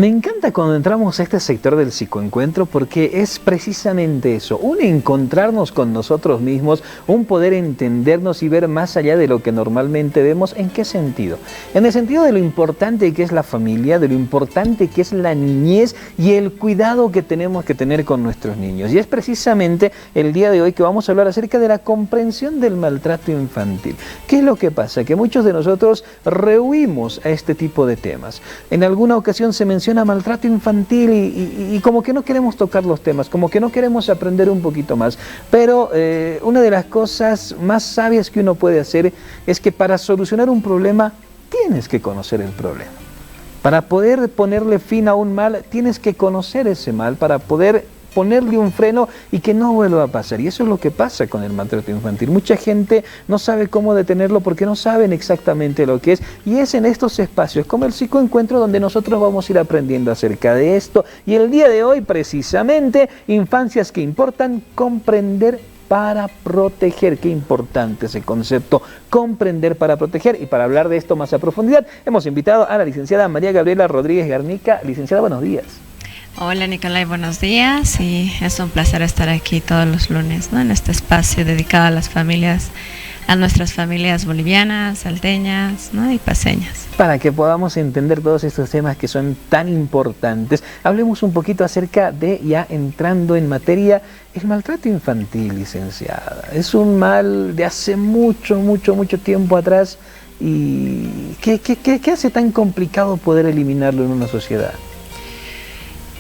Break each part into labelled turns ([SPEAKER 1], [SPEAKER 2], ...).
[SPEAKER 1] Me encanta cuando entramos a este sector del psicoencuentro porque es precisamente eso, un encontrarnos con nosotros mismos, un poder entendernos y ver más allá de lo que normalmente vemos. ¿En qué sentido? En el sentido de lo importante que es la familia, de lo importante que es la niñez y el cuidado que tenemos que tener con nuestros niños. Y es precisamente el día de hoy que vamos a hablar acerca de la comprensión del maltrato infantil. ¿Qué es lo que pasa? Que muchos de nosotros rehuimos a este tipo de temas. En alguna ocasión se menciona maltrato infantil y como que no queremos tocar los temas, como que no queremos aprender un poquito más. Pero una de las cosas más sabias que uno puede hacer es que para solucionar un problema tienes que conocer el problema. Para poder ponerle fin a un mal tienes que conocer ese mal para poder ponerle un freno y que no vuelva a pasar. Y eso es lo que pasa con el maltrato infantil. Mucha gente no sabe cómo detenerlo porque no saben exactamente lo que es. Y es en estos espacios como el psicoencuentro donde nosotros vamos a ir aprendiendo acerca de esto. Y el día de hoy, precisamente, infancias que importan, comprender para proteger. Qué importante ese concepto, comprender para proteger. Y para hablar de esto más a profundidad, hemos invitado a la licenciada María Gabriela Rodríguez Garnica. Licenciada, buenos días.
[SPEAKER 2] Hola Nicolai, buenos días, y es un placer estar aquí todos los lunes, ¿no? En este espacio dedicado a las familias, a nuestras familias bolivianas, salteñas, ¿no? Y paceñas.
[SPEAKER 1] Para que podamos entender todos estos temas que son tan importantes, hablemos un poquito acerca de, ya entrando en materia, el maltrato infantil, licenciada. Es un mal de hace mucho tiempo atrás. ¿Y qué hace tan complicado poder eliminarlo en una sociedad?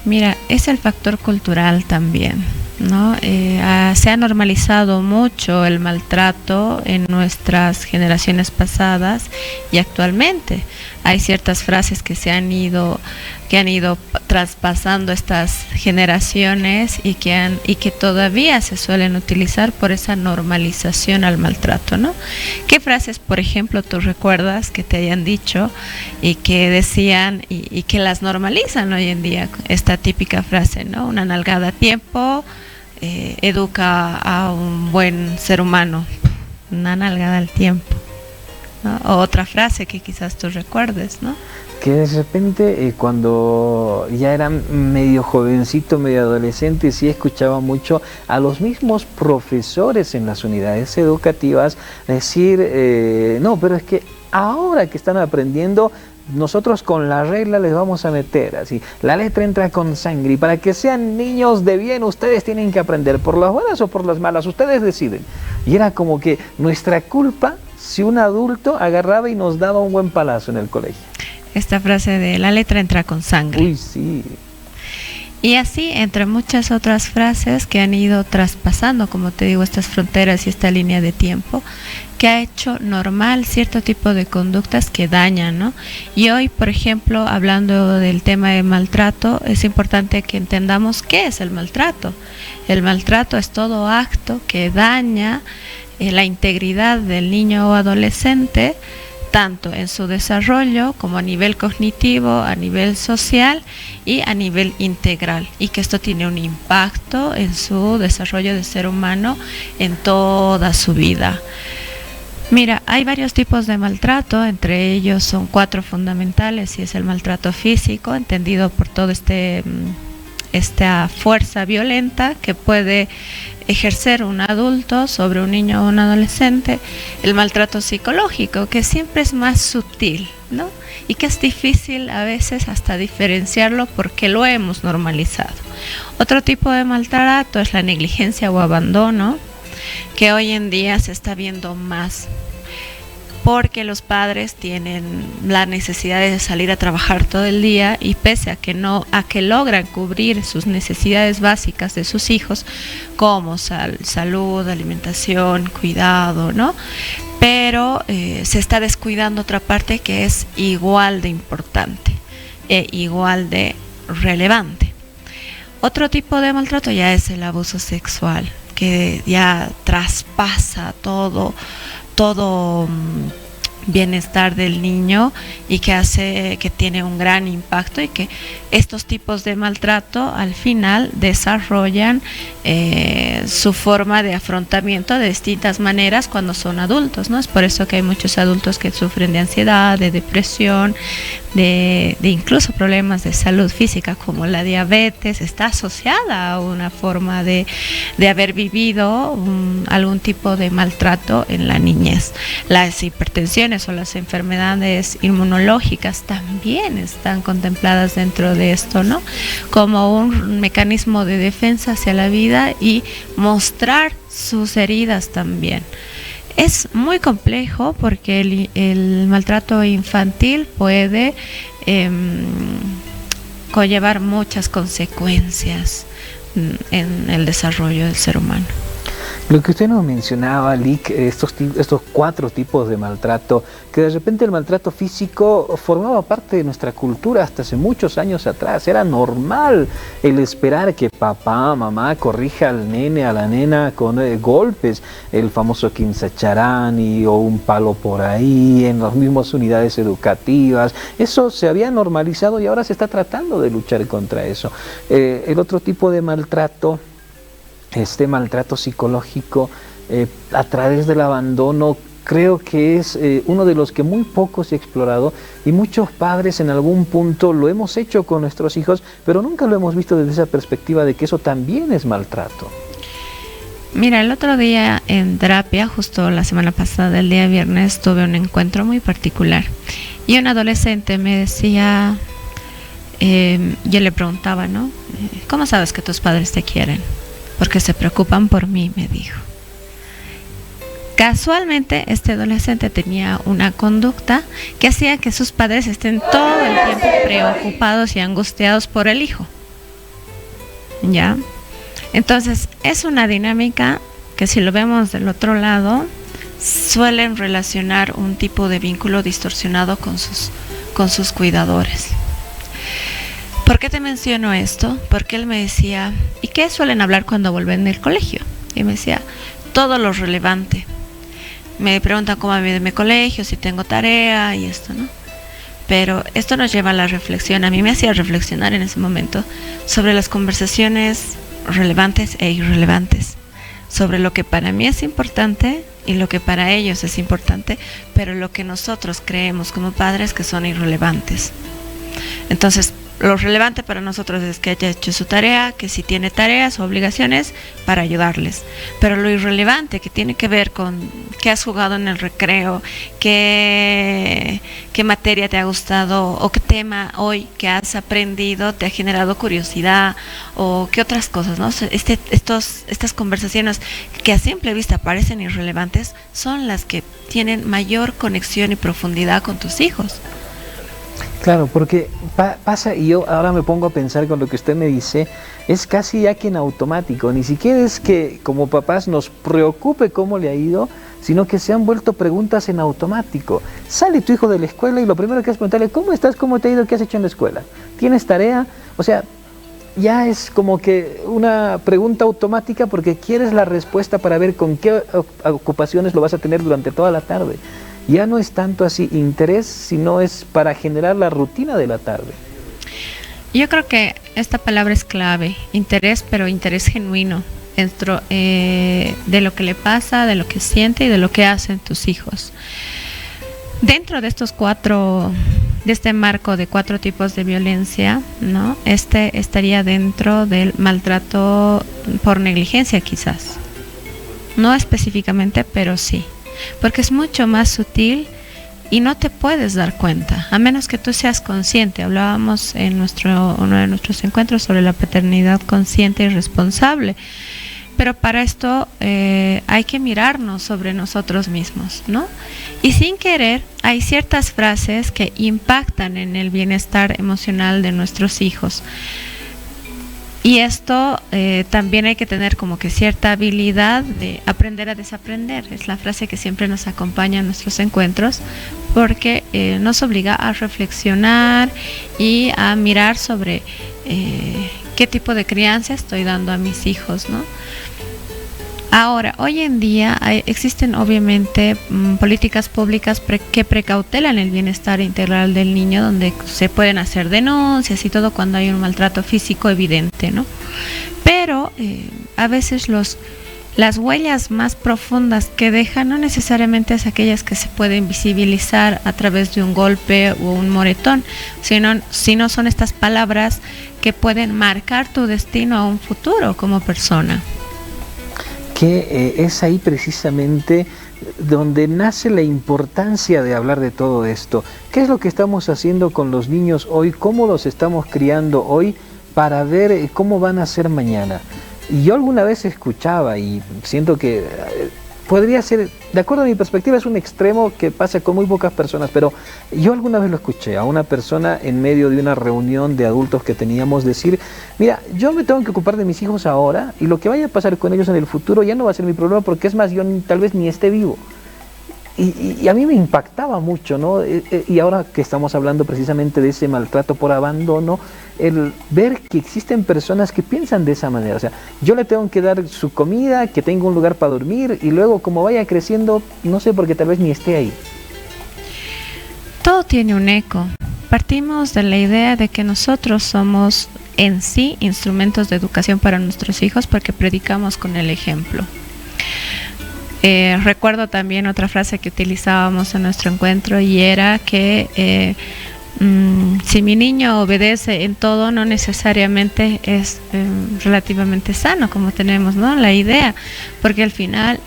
[SPEAKER 2] Mira, es el factor cultural también, ¿no? Se ha normalizado mucho el maltrato en nuestras generaciones pasadas y actualmente hay ciertas frases que han ido traspasando estas generaciones y que todavía se suelen utilizar por esa normalización al maltrato, ¿no? ¿Qué frases, por ejemplo, tú recuerdas que te hayan dicho y que decían y que las normalizan hoy en día? Esta típica frase, ¿no? Una nalgada a tiempo educa a un buen ser humano. Una nalgada al tiempo, ¿no? O otra frase que quizás tú recuerdes, ¿no?
[SPEAKER 1] Que de repente cuando ya era medio jovencito, medio adolescente, sí escuchaba mucho a los mismos profesores en las unidades educativas decir, no, pero es que ahora que están aprendiendo, nosotros con la regla les vamos a meter, así, la letra entra con sangre, y para que sean niños de bien, ustedes tienen que aprender, por las buenas o por las malas, ustedes deciden. Y era como que nuestra culpa si un adulto agarraba y nos daba un buen palazo en el colegio.
[SPEAKER 2] Esta frase de la letra entra con sangre.
[SPEAKER 1] Uy, sí.
[SPEAKER 2] Y así, entre muchas otras frases que han ido traspasando, como te digo, estas fronteras y esta línea de tiempo, que ha hecho normal cierto tipo de conductas que dañan, ¿no? Y hoy, por ejemplo, hablando del tema de maltrato, es importante que entendamos qué es el maltrato. El maltrato es todo acto que daña la integridad del niño o adolescente, tanto en su desarrollo como a nivel cognitivo, a nivel social y a nivel integral, y que esto tiene un impacto en su desarrollo de ser humano en toda su vida. Mira, hay varios tipos de maltrato, entre ellos son 4 fundamentales, y es el maltrato físico, entendido por todo esta fuerza violenta que puede ejercer un adulto sobre un niño o un adolescente. El maltrato psicológico, que siempre es más sutil, ¿no? Y que es difícil a veces hasta diferenciarlo porque lo hemos normalizado. Otro tipo de maltrato es la negligencia o abandono, que hoy en día se está viendo más porque los padres tienen la necesidad de salir a trabajar todo el día, y pese a que logran cubrir sus necesidades básicas de sus hijos, como salud, alimentación, cuidado, ¿no? Pero se está descuidando otra parte que es igual de importante e igual de relevante. Otro tipo de maltrato ya es el abuso sexual, que ya traspasa todo bienestar del niño y que tiene un gran impacto, y que estos tipos de maltrato al final desarrollan su forma de afrontamiento de distintas maneras cuando son adultos, ¿no? Es por eso que hay muchos adultos que sufren de ansiedad, de depresión, de incluso problemas de salud física como la diabetes. Está asociada a una forma de haber vivido algún tipo de maltrato en la niñez. Las hipertensiones o las enfermedades inmunológicas también están contempladas dentro de esto, ¿no? Como un mecanismo de defensa hacia la vida y mostrar sus heridas también. Es muy complejo porque el maltrato infantil puede conllevar muchas consecuencias en el desarrollo del ser humano.
[SPEAKER 1] Lo que usted nos mencionaba, Lic, estos 4 tipos de maltrato, que de repente el maltrato físico formaba parte de nuestra cultura hasta hace muchos años atrás. Era normal el esperar que papá, mamá corrija al nene, a la nena con golpes, el famoso quinzacharani o un palo por ahí, en las mismas unidades educativas. Eso se había normalizado y ahora se está tratando de luchar contra eso. El otro tipo de maltrato, este maltrato psicológico a través del abandono, creo que es uno de los que muy poco se ha explorado, y muchos padres en algún punto lo hemos hecho con nuestros hijos, pero nunca lo hemos visto desde esa perspectiva de que eso también es maltrato.
[SPEAKER 2] Mira, el otro día en terapia, justo la semana pasada, el día viernes, tuve un encuentro muy particular y un adolescente me decía, yo le preguntaba, ¿no? ¿Cómo sabes que tus padres te quieren? Porque se preocupan por mí, me dijo. Casualmente, este adolescente tenía una conducta que hacía que sus padres estén todo el tiempo preocupados y angustiados por el hijo. ¿Ya? Entonces, es una dinámica que, si lo vemos del otro lado, suelen relacionar un tipo de vínculo distorsionado con sus cuidadores. ¿Por qué te menciono esto? Porque él me decía, ¿y qué suelen hablar cuando vuelven del colegio? Y me decía, todo lo relevante. Me preguntan cómo me va en mi colegio, si tengo tarea y esto, ¿no? Pero esto nos lleva a la reflexión. A mí me hacía reflexionar en ese momento sobre las conversaciones relevantes e irrelevantes, sobre lo que para mí es importante y lo que para ellos es importante, pero lo que nosotros creemos como padres que son irrelevantes. Entonces, lo relevante para nosotros es que haya hecho su tarea, que si tiene tareas o obligaciones, para ayudarles. Pero lo irrelevante, que tiene que ver con qué has jugado en el recreo, qué materia te ha gustado, o qué tema hoy que has aprendido te ha generado curiosidad, o qué otras cosas, ¿no? Estas conversaciones que a simple vista parecen irrelevantes son las que tienen mayor conexión y profundidad con tus hijos.
[SPEAKER 1] Claro, porque pasa, y yo ahora me pongo a pensar con lo que usted me dice, es casi ya que en automático, ni siquiera es que como papás nos preocupe cómo le ha ido, sino que se han vuelto preguntas en automático. Sale tu hijo de la escuela y lo primero que es preguntarle, ¿cómo estás? ¿Cómo te ha ido? ¿Qué has hecho en la escuela? ¿Tienes tarea? O sea, ya es como que una pregunta automática porque quieres la respuesta para ver con qué ocupaciones lo vas a tener durante toda la tarde. Ya no es tanto así interés, sino es para generar la rutina de la tarde.
[SPEAKER 2] Yo creo que esta palabra es clave, interés, pero interés genuino dentro de lo que le pasa, de lo que siente y de lo que hacen tus hijos. Dentro de de este marco de 4 tipos de violencia, ¿no? Este estaría dentro del maltrato por negligencia, quizás. No específicamente, pero sí. Porque es mucho más sutil y no te puedes dar cuenta, a menos que tú seas consciente. Hablábamos en uno de nuestros encuentros sobre la paternidad consciente y responsable. Pero para esto hay que mirarnos sobre nosotros mismos, ¿no? Y sin querer, hay ciertas frases que impactan en el bienestar emocional de nuestros hijos. Y esto también hay que tener como que cierta habilidad de aprender a desaprender. Es la frase que siempre nos acompaña en nuestros encuentros, porque nos obliga a reflexionar y a mirar sobre qué tipo de crianza estoy dando a mis hijos, ¿no? Ahora, hoy en día existen obviamente políticas públicas que precautelan el bienestar integral del niño, donde se pueden hacer denuncias y todo cuando hay un maltrato físico evidente, ¿no? Pero a veces las huellas más profundas que dejan no necesariamente es aquellas que se pueden visibilizar a través de un golpe o un moretón, sino son estas palabras que pueden marcar tu destino a un futuro como persona.
[SPEAKER 1] Que es ahí precisamente donde nace la importancia de hablar de todo esto. ¿Qué es lo que estamos haciendo con los niños hoy? ¿Cómo los estamos criando hoy para ver cómo van a ser mañana? Y yo alguna vez escuchaba y siento que podría ser, de acuerdo a mi perspectiva, es un extremo que pasa con muy pocas personas, pero yo alguna vez lo escuché a una persona en medio de una reunión de adultos que teníamos decir: mira, yo me tengo que ocupar de mis hijos ahora y lo que vaya a pasar con ellos en el futuro ya no va a ser mi problema, porque es más, yo tal vez ni esté vivo. Y a mí me impactaba mucho, ¿no? Y ahora que estamos hablando precisamente de ese maltrato por abandono, el ver que existen personas que piensan de esa manera. O sea, yo le tengo que dar su comida, que tenga un lugar para dormir, y luego como vaya creciendo, no sé, porque tal vez ni esté ahí.
[SPEAKER 2] Todo tiene un eco. Partimos de la idea de que nosotros somos en sí instrumentos de educación para nuestros hijos porque predicamos con el ejemplo. Recuerdo también otra frase que utilizábamos en nuestro encuentro, y era que si mi niño obedece en todo, no necesariamente es relativamente sano, como tenemos, ¿no?, la idea, porque al final,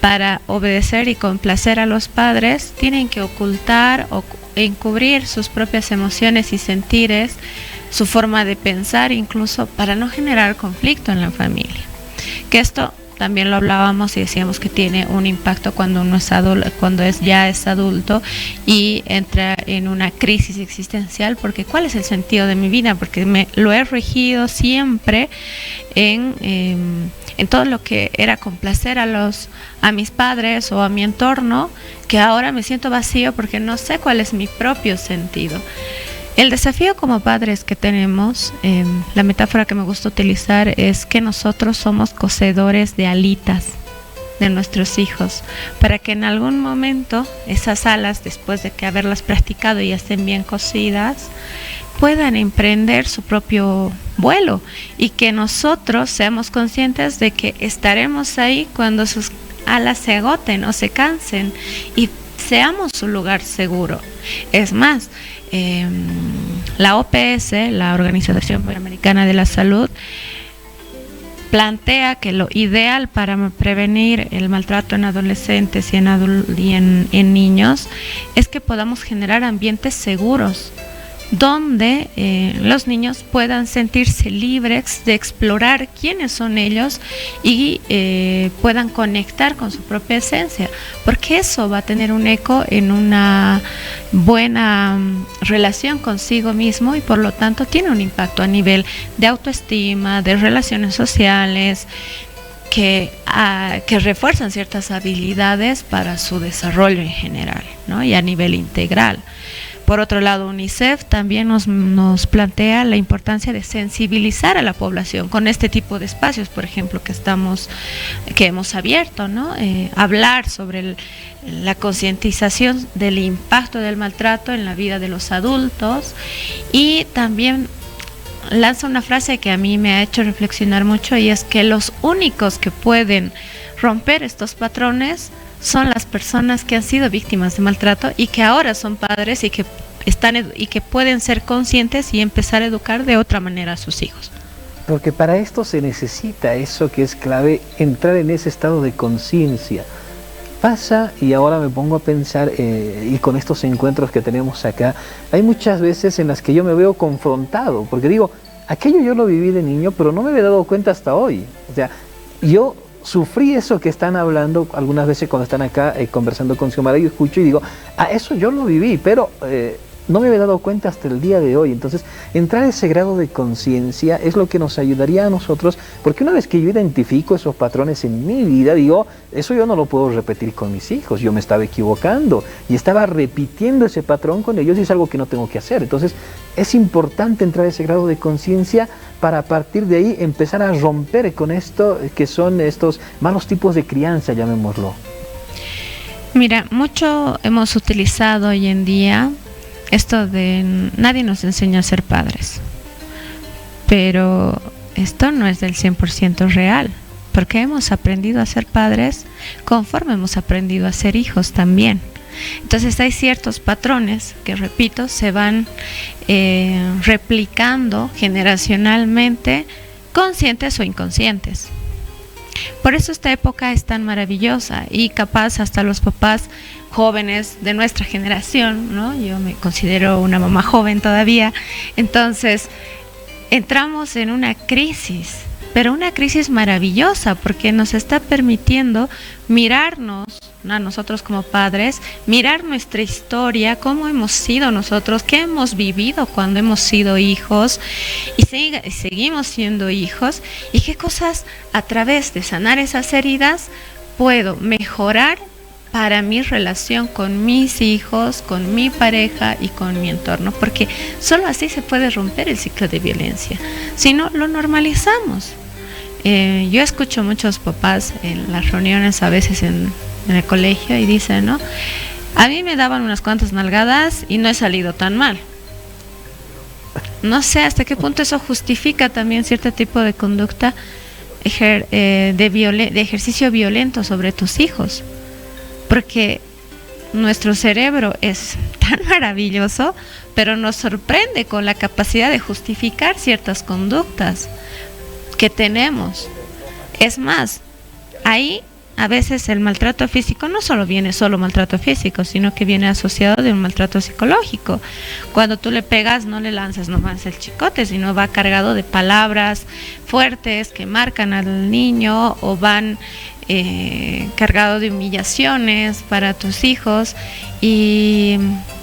[SPEAKER 2] para obedecer y complacer a los padres, tienen que ocultar o encubrir sus propias emociones y sentires, su forma de pensar, incluso para no generar conflicto en la familia. Que esto también lo hablábamos y decíamos que tiene un impacto cuando uno es adulto, ya es adulto y entra en una crisis existencial, porque ¿cuál es el sentido de mi vida? Porque me lo he regido siempre en todo lo que era complacer a mis padres o a mi entorno, que ahora me siento vacío porque no sé cuál es mi propio sentido. El desafío como padres que tenemos, la metáfora que me gusta utilizar es que nosotros somos cocedores de alitas de nuestros hijos, para que en algún momento esas alas, después de que haberlas practicado y estén bien cocidas, puedan emprender su propio vuelo, y que nosotros seamos conscientes de que estaremos ahí cuando sus alas se agoten o se cansen y seamos su lugar seguro. Es más, la OPS, la Organización Panamericana de la Salud, plantea que lo ideal para prevenir el maltrato en adolescentes y en niños es que podamos generar ambientes seguros, donde los niños puedan sentirse libres de explorar quiénes son ellos y puedan conectar con su propia esencia, porque eso va a tener un eco en una buena relación consigo mismo, y por lo tanto tiene un impacto a nivel de autoestima, de relaciones sociales, que refuerzan ciertas habilidades para su desarrollo en general, ¿no?, y a nivel integral. Por otro lado, UNICEF también nos plantea la importancia de sensibilizar a la población con este tipo de espacios, por ejemplo, que hemos abierto, ¿no? Hablar sobre la concientización del impacto del maltrato en la vida de los adultos, y también lanza una frase que a mí me ha hecho reflexionar mucho, y es que los únicos que pueden romper estos patrones son las personas que han sido víctimas de maltrato y que ahora son padres y que pueden ser conscientes y empezar a educar de otra manera a sus hijos.
[SPEAKER 1] Porque para esto se necesita eso que es clave, entrar en ese estado de conciencia. Pasa, y ahora me pongo a pensar, y con estos encuentros que tenemos acá, hay muchas veces en las que yo me veo confrontado, porque digo, aquello yo lo viví de niño, pero no me había dado cuenta hasta hoy. O sea, yo sufrí eso que están hablando algunas veces cuando están acá conversando con Xiomara, yo escucho y digo, eso yo lo viví, pero no me había dado cuenta hasta el día de hoy. Entonces, entrar a ese grado de conciencia es lo que nos ayudaría a nosotros, porque una vez que yo identifico esos patrones en mi vida, digo, eso yo no lo puedo repetir con mis hijos, yo me estaba equivocando y estaba repitiendo ese patrón con ellos y es algo que no tengo que hacer. Entonces, es importante entrar a ese grado de conciencia para a partir de ahí empezar a romper con esto que son estos malos tipos de crianza, llamémoslo.
[SPEAKER 2] Mira, mucho hemos utilizado hoy en día esto de nadie nos enseña a ser padres, pero esto no es del 100% real, porque hemos aprendido a ser padres conforme hemos aprendido a ser hijos también. Entonces hay ciertos patrones que, repito, se van replicando generacionalmente, conscientes o inconscientes. Por eso esta época es tan maravillosa y capaz hasta los papás jóvenes de nuestra generación, ¿no? Yo me considero una mamá joven todavía, entonces entramos en una crisis, pero una crisis maravillosa porque nos está permitiendo mirarnos a nosotros como padres, mirar nuestra historia, cómo hemos sido nosotros, qué hemos vivido cuando hemos sido hijos y seguimos siendo hijos y qué cosas a través de sanar esas heridas puedo mejorar para mi relación con mis hijos, con mi pareja y con mi entorno, porque solo así se puede romper el ciclo de violencia, si no lo normalizamos. Yo escucho muchos papás en las reuniones a veces en el colegio y dicen, ¿no? A mí me daban unas cuantas nalgadas y no he salido tan mal. No sé hasta qué punto eso justifica también cierto tipo de conducta de ejercicio violento sobre tus hijos, porque nuestro cerebro es tan maravilloso, pero nos sorprende con la capacidad de justificar ciertas conductas que tenemos. Es más, ahí a veces el maltrato físico no solo viene solo maltrato físico, sino que viene asociado de un maltrato psicológico. Cuando tú le pegas, no le lanzas nomás el chicote, sino va cargado de palabras fuertes que marcan al niño o van cargado de humillaciones para tus hijos. Y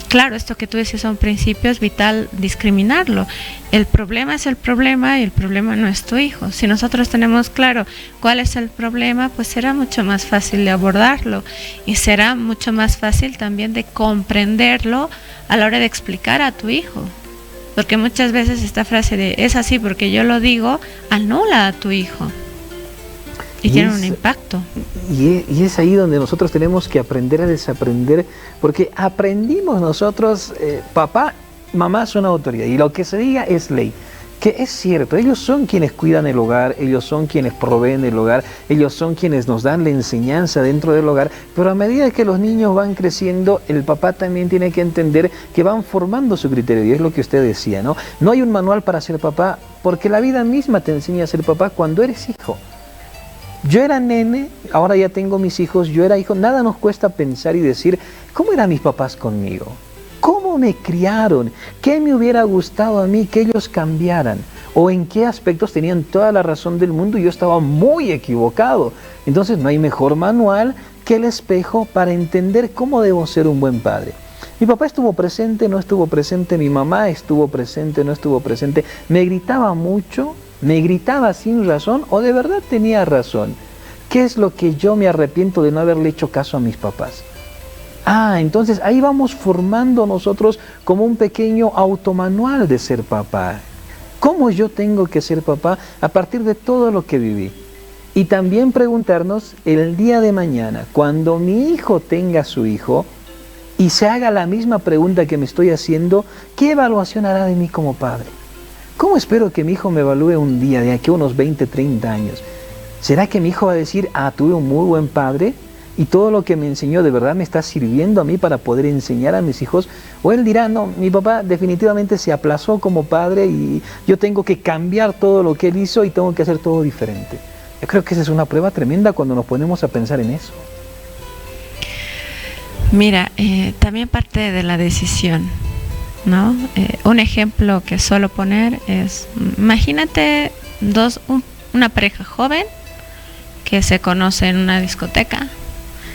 [SPEAKER 2] claro, esto que tú dices a un principio es vital discriminarlo. El problema es el problema y el problema no es tu hijo. Si nosotros tenemos claro cuál es el problema, pues será mucho más fácil de abordarlo y será mucho más fácil también de comprenderlo a la hora de explicar a tu hijo. Porque muchas veces esta frase de es así porque yo lo digo, anula a tu hijo. Y tiene un impacto.
[SPEAKER 1] Y es ahí donde nosotros tenemos que aprender a desaprender, porque aprendimos nosotros, papá, mamá son autoridad, y lo que se diga es ley. Que es cierto, ellos son quienes cuidan el hogar, ellos son quienes proveen el hogar, ellos son quienes nos dan la enseñanza dentro del hogar, pero a medida que los niños van creciendo, el papá también tiene que entender que van formando su criterio, y es lo que usted decía, ¿no? No hay un manual para ser papá, porque la vida misma te enseña a ser papá cuando eres hijo. Yo era nene, ahora ya tengo mis hijos, yo era hijo, nada nos cuesta pensar y decir, ¿cómo eran mis papás conmigo? ¿Cómo me criaron? ¿Qué me hubiera gustado a mí que ellos cambiaran? ¿O en qué aspectos tenían toda la razón del mundo y yo estaba muy equivocado? Entonces no hay mejor manual que el espejo para entender cómo debo ser un buen padre. Mi papá estuvo presente, no estuvo presente, mi mamá estuvo presente, no estuvo presente, me gritaba mucho, me gritaba sin razón o de verdad tenía razón. ¿Qué es lo que yo me arrepiento de no haberle hecho caso a mis papás? Entonces ahí vamos formando nosotros como un pequeño automanual de ser papá. ¿Cómo yo tengo que ser papá a partir de todo lo que viví? Y también preguntarnos el día de mañana, cuando mi hijo tenga su hijo y se haga la misma pregunta que me estoy haciendo, ¿qué evaluación hará de mí como padre? ¿Cómo espero que mi hijo me evalúe un día de aquí a unos 20, 30 años? ¿Será que mi hijo va a decir, tuve un muy buen padre y todo lo que me enseñó de verdad me está sirviendo a mí para poder enseñar a mis hijos? O él dirá, no, mi papá definitivamente se aplazó como padre y yo tengo que cambiar todo lo que él hizo y tengo que hacer todo diferente. Yo creo que esa es una prueba tremenda cuando nos ponemos a pensar en eso.
[SPEAKER 2] Mira, también parte de la decisión, ¿no? Un ejemplo que suelo poner es, imagínate una pareja joven que se conoce en una discoteca,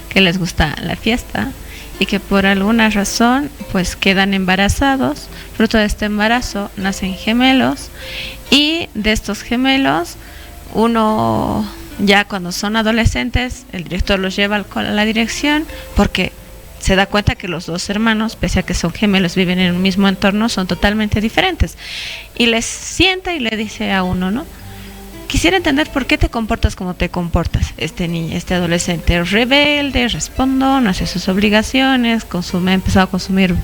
[SPEAKER 2] que les gusta la fiesta y que por alguna razón pues quedan embarazados. Fruto de este embarazo nacen gemelos, y de estos gemelos, uno ya cuando son adolescentes, el director los lleva a la dirección porque se da cuenta que los dos hermanos, pese a que son gemelos, viven en un mismo entorno, son totalmente diferentes. Y les sienta y le dice a uno, ¿no? Quisiera entender por qué te comportas como te comportas. Este niño, este adolescente es rebelde, respondo, no hace sus obligaciones, ha empezado a consumir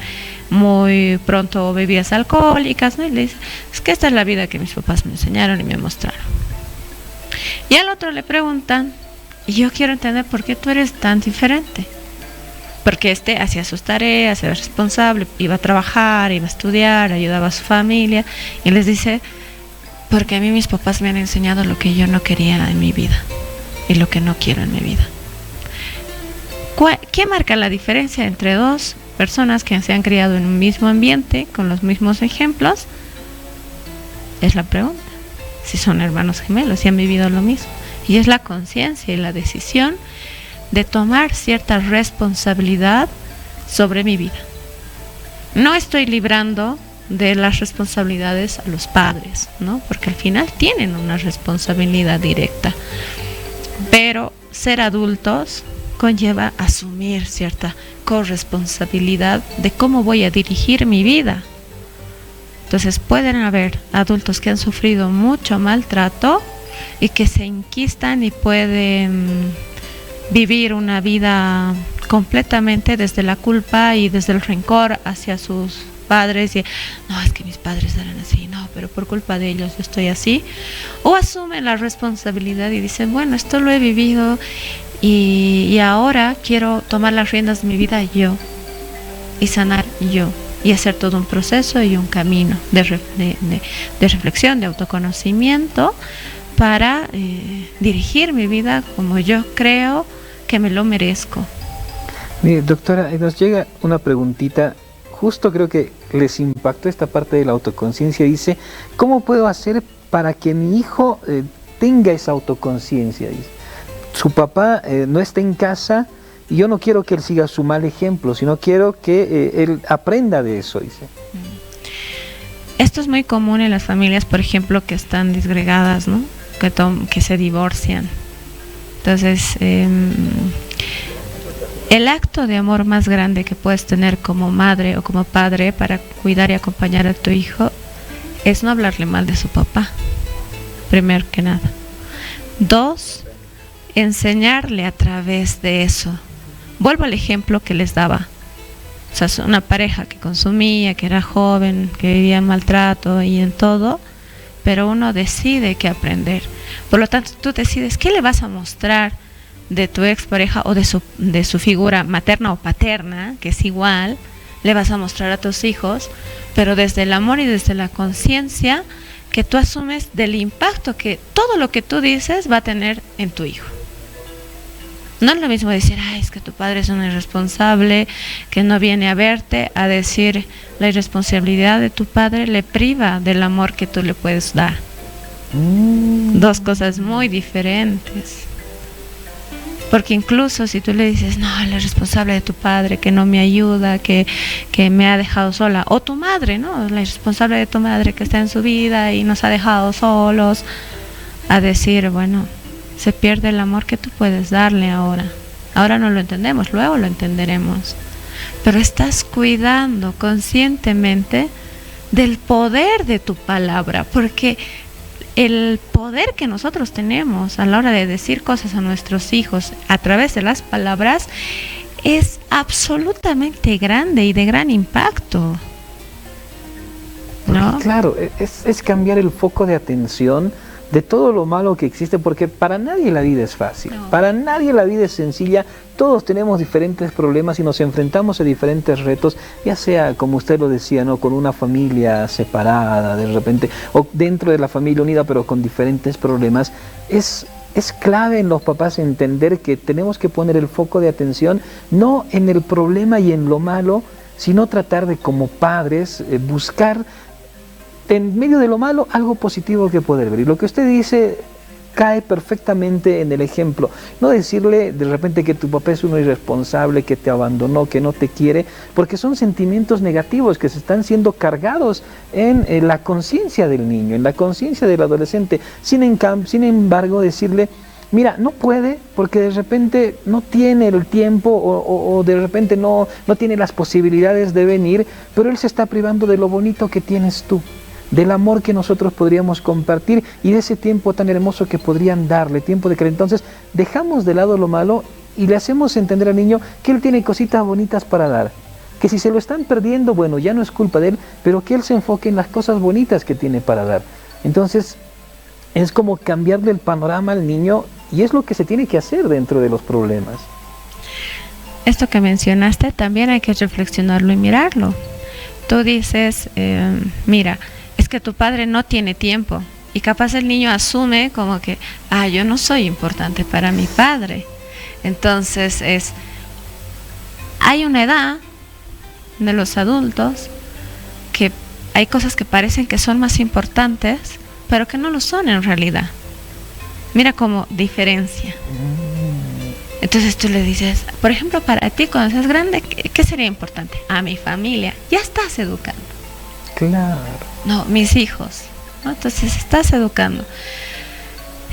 [SPEAKER 2] muy pronto bebidas alcohólicas, ¿no? Y le dice, es que esta es la vida que mis papás me enseñaron y me mostraron. Y al otro le preguntan, y yo quiero entender por qué tú eres tan diferente. Porque este hacía sus tareas, era responsable, iba a trabajar, iba a estudiar, ayudaba a su familia, y les dice, porque a mí mis papás me han enseñado lo que yo no quería en mi vida y lo que no quiero en mi vida. ¿Qué marca la diferencia entre dos personas que se han criado en un mismo ambiente, con los mismos ejemplos? Es la pregunta. Si son hermanos gemelos, si han vivido lo mismo. Y es la conciencia y la decisión de tomar cierta responsabilidad sobre mi vida. No estoy librando de las responsabilidades a los padres, ¿no? Porque al final tienen una responsabilidad directa. Pero ser adultos conlleva asumir cierta corresponsabilidad de cómo voy a dirigir mi vida. Entonces pueden haber adultos que han sufrido mucho maltrato y que se enquistan y pueden vivir una vida completamente desde la culpa y desde el rencor hacia sus padres, y no, es que mis padres eran así, no, pero por culpa de ellos yo estoy así. O asumen la responsabilidad y dicen, bueno, esto lo he vivido y ahora quiero tomar las riendas de mi vida yo y sanar yo, y hacer todo un proceso y un camino de reflexión, de autoconocimiento, para dirigir mi vida como yo creo que me lo merezco.
[SPEAKER 1] Mire, doctora, nos llega una preguntita, justo creo que les impactó esta parte de la autoconciencia. Dice, ¿cómo puedo hacer para que mi hijo tenga esa autoconciencia? Dice, su papá no está en casa y yo no quiero que él siga su mal ejemplo, sino quiero que él aprenda de eso, dice.
[SPEAKER 2] Esto es muy común en las familias, por ejemplo, que están disgregadas, ¿no? Que se divorcian. Entonces, el acto de amor más grande que puedes tener como madre o como padre para cuidar y acompañar a tu hijo es no hablarle mal de su papá, primero que nada. 2, enseñarle a través de eso. Vuelvo al ejemplo que les daba. O sea, una pareja que consumía, que era joven, que vivía en maltrato y en todo, pero uno decide qué aprender. Por lo tanto, tú decides qué le vas a mostrar de tu expareja o de su figura materna o paterna, que es igual, le vas a mostrar a tus hijos, pero desde el amor y desde la conciencia que tú asumes del impacto que todo lo que tú dices va a tener en tu hijo. No es lo mismo decir, ay, es que tu padre es un irresponsable, que no viene a verte, a decir, la irresponsabilidad de tu padre le priva del amor que tú le puedes dar. Dos cosas muy diferentes. Porque incluso si tú le dices, no, él es responsable de tu padre, que no me ayuda, que me ha dejado sola, o tu madre, ¿no? La irresponsable de tu madre que está en su vida y nos ha dejado solos, a decir, bueno, se pierde el amor que tú puedes darle ahora. Ahora no lo entendemos, luego lo entenderemos. Pero estás cuidando conscientemente del poder de tu palabra, porque el poder que nosotros tenemos a la hora de decir cosas a nuestros hijos a través de las palabras es absolutamente grande y de gran impacto, ¿no?
[SPEAKER 1] Claro, es cambiar el foco de atención de todo lo malo que existe, porque para nadie la vida es fácil, no. Para nadie la vida es sencilla, todos tenemos diferentes problemas y nos enfrentamos a diferentes retos, ya sea, como usted lo decía, ¿no? Con una familia separada de repente, o dentro de la familia unida pero con diferentes problemas. Es clave en los papás entender que tenemos que poner el foco de atención no en el problema y en lo malo, sino tratar de, como padres, buscar en medio de lo malo algo positivo que poder ver. Y lo que usted dice cae perfectamente en el ejemplo. No decirle de repente que tu papá es uno irresponsable, que te abandonó, que no te quiere, porque son sentimientos negativos que se están siendo cargados en la conciencia del niño, en la conciencia del adolescente. Sin embargo, decirle, mira, no puede porque de repente no tiene el tiempo o de repente no tiene las posibilidades de venir, pero él se está privando de lo bonito que tienes tú, del amor que nosotros podríamos compartir y de ese tiempo tan hermoso que podrían darle, tiempo de que entonces dejamos de lado lo malo y le hacemos entender al niño que él tiene cositas bonitas para dar, que si se lo están perdiendo, bueno, ya no es culpa de él, pero que él se enfoque en las cosas bonitas que tiene para dar. Entonces es como cambiarle el panorama al niño y es lo que se tiene que hacer dentro de los problemas.
[SPEAKER 2] Esto que mencionaste también hay que reflexionarlo y mirarlo. Tú dices, mira, es que tu padre no tiene tiempo, y capaz el niño asume como que, yo no soy importante para mi padre. Entonces hay una edad de los adultos que hay cosas que parecen que son más importantes, pero que no lo son en realidad. Mira cómo diferencia. Entonces tú le dices, por ejemplo, para ti cuando seas grande, ¿qué sería importante? A mi familia. Ya estás educando.
[SPEAKER 1] Claro.
[SPEAKER 2] No, mis hijos, ¿no? Entonces estás educando.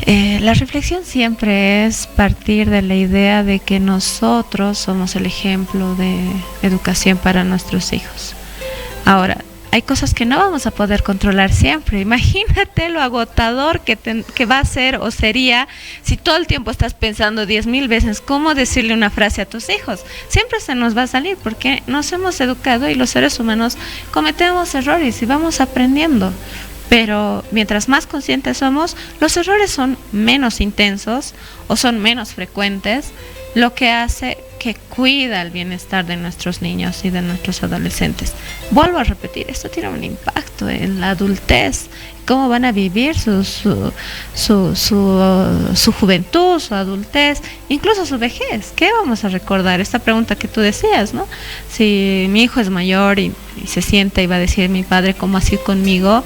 [SPEAKER 2] La reflexión siempre es partir de la idea de que nosotros somos el ejemplo de educación para nuestros hijos. Ahora, hay cosas que no vamos a poder controlar siempre. Imagínate lo agotador que va a ser o sería si todo el tiempo estás pensando 10,000 veces cómo decirle una frase a tus hijos. Siempre se nos va a salir porque nos hemos educado y los seres humanos cometemos errores y vamos aprendiendo. Pero mientras más conscientes somos, los errores son menos intensos o son menos frecuentes, lo que hace que cuida el bienestar de nuestros niños y de nuestros adolescentes. Vuelvo a repetir, esto tiene un impacto en la adultez, cómo van a vivir su juventud, su adultez, incluso su vejez. ¿Qué vamos a recordar? Esta pregunta que tú decías, ¿no? Si mi hijo es mayor y se sienta y va a decir, mi padre, ¿cómo así conmigo?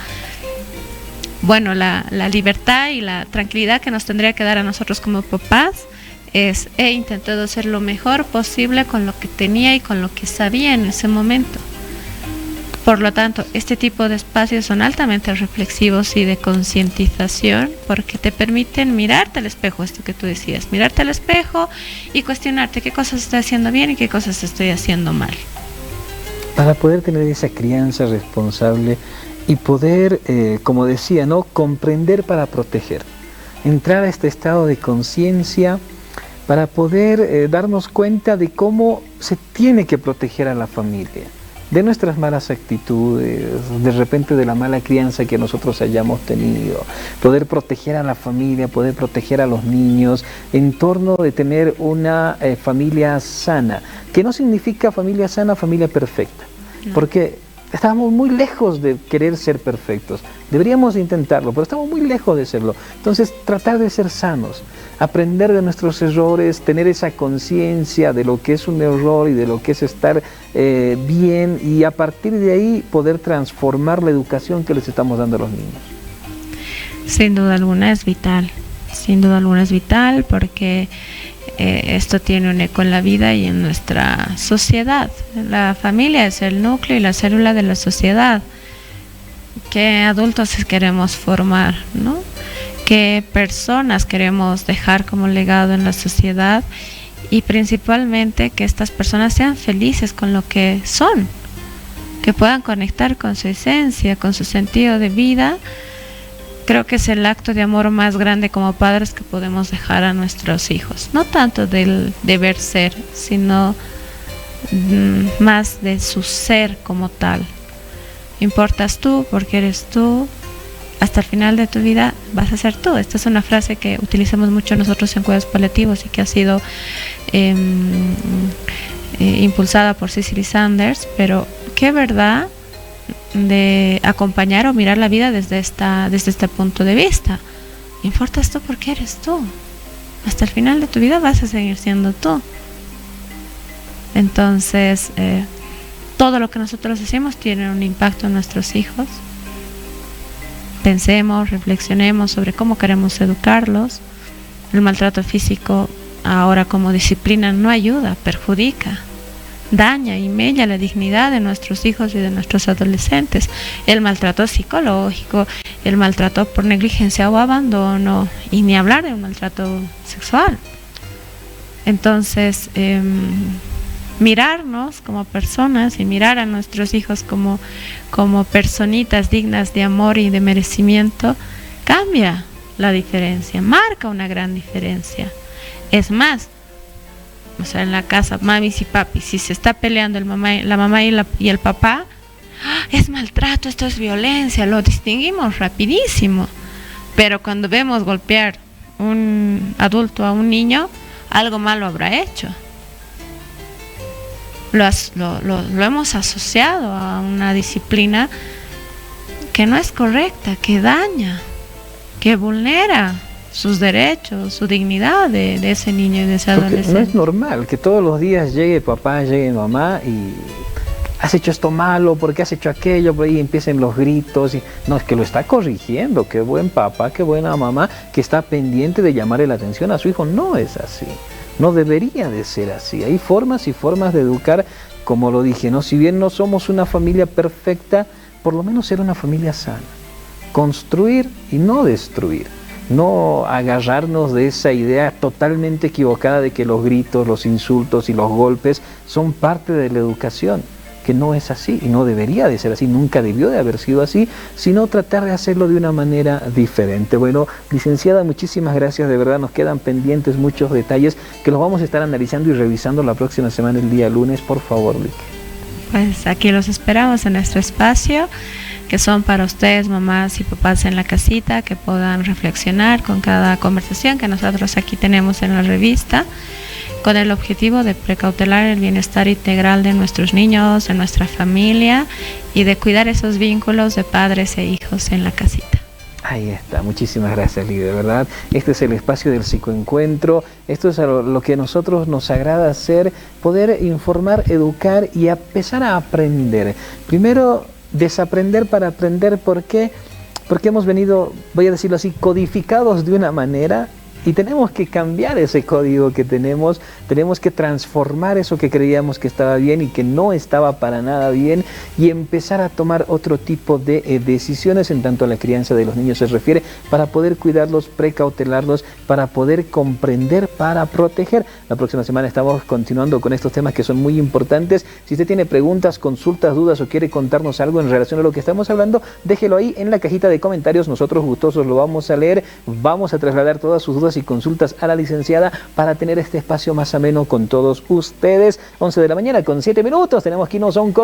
[SPEAKER 2] Bueno, la libertad y la tranquilidad que nos tendría que dar a nosotros como papás he intentado hacer lo mejor posible con lo que tenía y con lo que sabía en ese momento. Por lo tanto, este tipo de espacios son altamente reflexivos y de concientización porque te permiten mirarte al espejo, esto que tú decías, mirarte al espejo y cuestionarte qué cosas estoy haciendo bien y qué cosas estoy haciendo mal.
[SPEAKER 1] Para poder tener esa crianza responsable y poder, como decía, ¿no?, comprender para proteger, entrar a este estado de conciencia para poder darnos cuenta de cómo se tiene que proteger a la familia, de nuestras malas actitudes, de repente de la mala crianza que nosotros hayamos tenido, poder proteger a la familia, poder proteger a los niños, en torno de tener una familia sana, que no significa familia sana, familia perfecta, porque estamos muy lejos de querer ser perfectos. Deberíamos intentarlo, pero estamos muy lejos de serlo. Entonces, tratar de ser sanos, aprender de nuestros errores, tener esa conciencia de lo que es un error y de lo que es estar bien, y a partir de ahí poder transformar la educación que les estamos dando a los niños.
[SPEAKER 2] Sin duda alguna es vital. Sin duda alguna es vital porque esto tiene un eco en la vida y en nuestra sociedad. La familia es el núcleo y la célula de la sociedad. ¿Qué adultos queremos formar, ¿no? ¿Qué personas queremos dejar como legado en la sociedad? Y principalmente que estas personas sean felices con lo que son, que puedan conectar con su esencia, con su sentido de vida. Creo que es el acto de amor más grande como padres que podemos dejar a nuestros hijos. No tanto del deber ser, sino más de su ser como tal. Importas tú porque eres tú. Hasta el final de tu vida vas a ser tú. Esta es una frase que utilizamos mucho nosotros en cuidados paliativos y que ha sido impulsada por Cicely Saunders. Pero qué verdad de acompañar o mirar la vida desde este punto de vista. Importas tú porque eres tú. Hasta el final de tu vida vas a seguir siendo tú. Entonces, todo lo que nosotros hacemos tiene un impacto en nuestros hijos. pensemos, reflexionemos sobre cómo queremos educarlos. El maltrato físico ahora como disciplina no ayuda, perjudica, daña y mella la dignidad de nuestros hijos y de nuestros adolescentes. El maltrato psicológico, el maltrato por negligencia o abandono, y ni hablar de un maltrato sexual. Entonces, mirarnos como personas y mirar a nuestros hijos como personitas dignas de amor y de merecimiento cambia la diferencia, marca una gran diferencia. Es más, o sea, en la casa, mamis y papis, si se está peleando la mamá y el papá, es maltrato, esto es violencia, lo distinguimos rapidísimo. Pero cuando vemos golpear un adulto a un niño, algo malo habrá hecho. Lo hemos asociado a una disciplina que no es correcta, que daña, que vulnera sus derechos, su dignidad de ese niño y de ese adolescente.
[SPEAKER 1] No es normal que todos los días llegue papá, llegue mamá y has hecho esto malo, porque has hecho aquello, por ahí empiecen los gritos. No, es que lo está corrigiendo. Qué buen papá, qué buena mamá, que está pendiente de llamarle la atención a su hijo. No es así. No debería de ser así. Hay formas y formas de educar, como lo dije, ¿no? Si bien no somos una familia perfecta, por lo menos ser una familia sana. Construir y no destruir. No agarrarnos de esa idea totalmente equivocada de que los gritos, los insultos y los golpes son parte de la educación, que no es así y no debería de ser así, nunca debió de haber sido así, sino tratar de hacerlo de una manera diferente. Bueno, licenciada, muchísimas gracias, de verdad nos quedan pendientes muchos detalles que los vamos a estar analizando y revisando la próxima semana, el día lunes, por favor, Lick.
[SPEAKER 2] Pues aquí los esperamos en nuestro espacio, que son para ustedes, mamás y papás en la casita, que puedan reflexionar con cada conversación que nosotros aquí tenemos en la revista, con el objetivo de precautelar el bienestar integral de nuestros niños, de nuestra familia y de cuidar esos vínculos de padres e hijos en la casita.
[SPEAKER 1] Ahí está, muchísimas gracias, Lick, de verdad. Este es el espacio del psicoencuentro, esto es lo que a nosotros nos agrada hacer, poder informar, educar y empezar a aprender. Primero, desaprender para aprender. ¿Por qué? Porque hemos venido, voy a decirlo así, codificados de una manera y tenemos que cambiar ese código que tenemos que transformar eso que creíamos que estaba bien y que no estaba para nada bien y empezar a tomar otro tipo de decisiones en tanto a la crianza de los niños se refiere, para poder cuidarlos, precautelarlos, para poder comprender, para proteger. La próxima semana estamos continuando con estos temas que son muy importantes. Si usted tiene preguntas, consultas, dudas o quiere contarnos algo en relación a lo que estamos hablando, déjelo ahí en la cajita de comentarios, nosotros gustosos lo vamos a leer, vamos a trasladar todas sus dudas y consultas a la licenciada para tener este espacio más ameno con todos ustedes. 11 de la mañana con 7 minutos, tenemos que irnos a un corte.